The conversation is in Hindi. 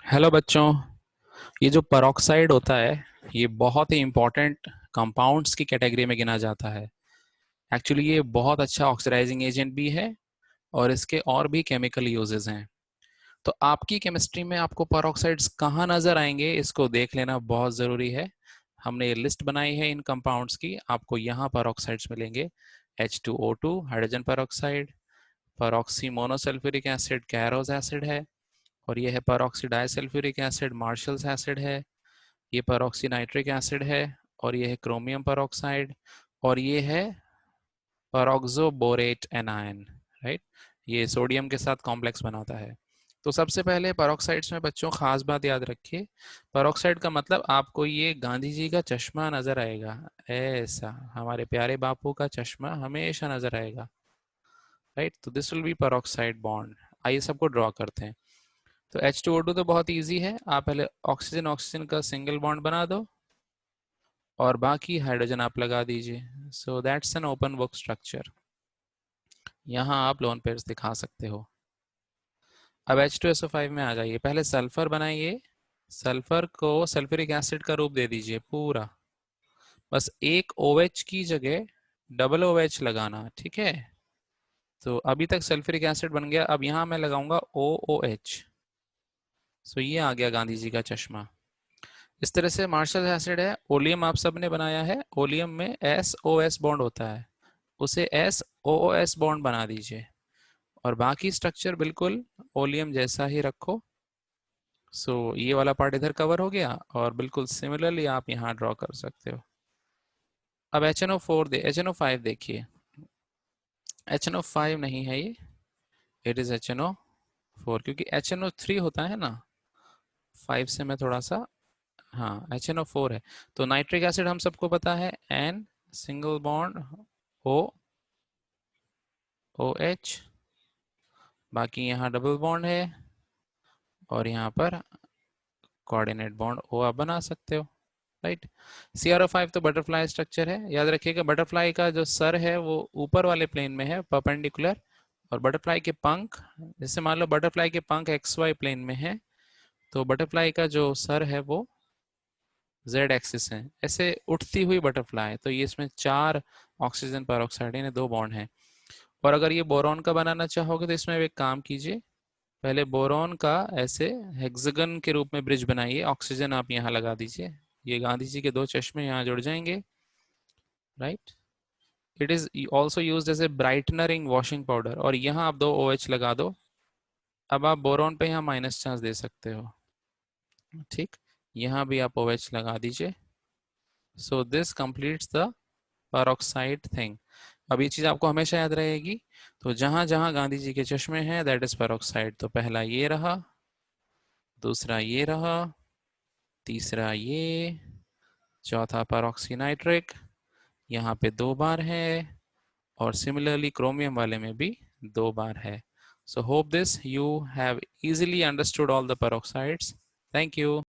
हेलो बच्चों। ये जो पेरोक्साइड होता है ये बहुत ही इम्पोर्टेंट कंपाउंड्स की कैटेगरी में गिना जाता है। एक्चुअली ये बहुत अच्छा ऑक्सीडाइजिंग एजेंट भी है और इसके और भी केमिकल यूजेस हैं। तो आपकी केमिस्ट्री में आपको पेरोक्साइड्स कहाँ नजर आएंगे इसको देख लेना बहुत ज़रूरी है। हमने ये लिस्ट बनाई है इन कंपाउंड्स की, आपको यहाँ पेरोक्साइड्स मिलेंगे। H2O2 hydrogen peroxide, peroxy monosulphuric acid Caro's acid है, और ये है peroxy disulphuric acid Marshall's acid है, ये पेरोक्सी नाइट्रिक एसिड है, और ये है क्रोमियम पेरोक्साइड, और ये है पेरोक्सोबोरेट एनायन। राइट, ये सोडियम के साथ कॉम्प्लेक्स बनाता है। तो सबसे पहले पेरोक्साइड्स में बच्चों खास बात याद रखिए, पेरोक्साइड का मतलब आपको ये गांधी जी का चश्मा नजर आएगा। ऐसा हमारे प्यारे बापू का चश्मा हमेशा नजर आएगा। राइट, तो this will be peroxide bond. आइए सबको ड्रॉ करते हैं। तो H2O2 तो बहुत इजी है, आप पहले ऑक्सीजन ऑक्सीजन का सिंगल बॉन्ड बना दो और बाकी हाइड्रोजन आप लगा दीजिए। So that's an open book structure. यहाँ आप लोन पेयर्स दिखा सकते हो। अब H2SO5 में आ जाइए, पहले सल्फर बनाइए। सल्फर को सल्फ्यूरिक एसिड का रूप दे दीजिए पूरा। बस एक OH की जगह डबल OH लगाना, ठीक है। तो अभी तक सल्फ्यूरिक एसिड बन गया, अब यहाँ मैं लगाऊंगा OOH। सो ये आ गया गांधी जी का चश्मा। इस तरह से मार्शल एसिड है, ओलियम आप सबने बनाया है, ओलियम में SOS बॉन्ड होता है, उसे SOOS बॉन्ड बना दीजिए और बाकी स्ट्रक्चर बिल्कुल ओलियम जैसा ही रखो। सो ये वाला पार्ट इधर कवर हो गया और बिल्कुल सिमिलरली आप यहाँ ड्रॉ कर सकते हो। अब HNO5 देखिए, HNO5 नहीं है ये, इट इज HNO4, क्योंकि HNO3 होता है ना, 5 से मैं थोड़ा सा, हाँ HNO4 है। तो नाइट्रिक एसिड हम सबको पता है, N single bond O OH, बाकी यहाँ डबल बॉन्ड है और यहाँ पर कोऑर्डिनेट बॉन्ड O आप बना सकते हो। राइट, CrO5 तो बटरफ्लाई स्ट्रक्चर है, याद रखिएगा बटरफ्लाई का जो सर है वो ऊपर वाले प्लेन में है परपेंडिकुलर, और बटरफ्लाई के पंख, जैसे मान लो बटरफ्लाई के पंख XY प्लेन में है, तो बटरफ्लाई का जो सर है वो Z एक्सिस है। ऐसे उठती हुई बटरफ्लाई, तो ये इसमें 4 ऑक्सीजन पर ऑक्साइड यानी 2 बॉन्ड हैं। और अगर ये बोरॉन का बनाना चाहोगे तो इसमें एक काम कीजिए, पहले बोरॉन का ऐसे हेक्सागन के रूप में ब्रिज बनाइए, ऑक्सीजन आप यहाँ लगा दीजिए, ये गांधी जी के 2 चश्मे यहाँ जुड़ जाएंगे। Right, it is also use as a brightener in washing powder, और यहाँ आप 2 OH लगा दो। अब आप बोरॉन पे यहाँ माइनस चार्ज दे सकते हो, ठीक, यहाँ भी आप OH लगा दीजिए। So this completes the peroxide thing. अब ये चीज आपको हमेशा याद रहेगी। तो जहां जहां गांधी जी के चश्मे हैं दैट इज पेरोक्साइड। तो पहला ये रहा, दूसरा ये रहा, तीसरा ये, चौथा पेरोक्सी नाइट्रिक, यहाँ पे 2 बार है, और सिमिलरली क्रोमियम वाले में भी 2 बार है। So hope this you have easily understood all the peroxides. Thank you.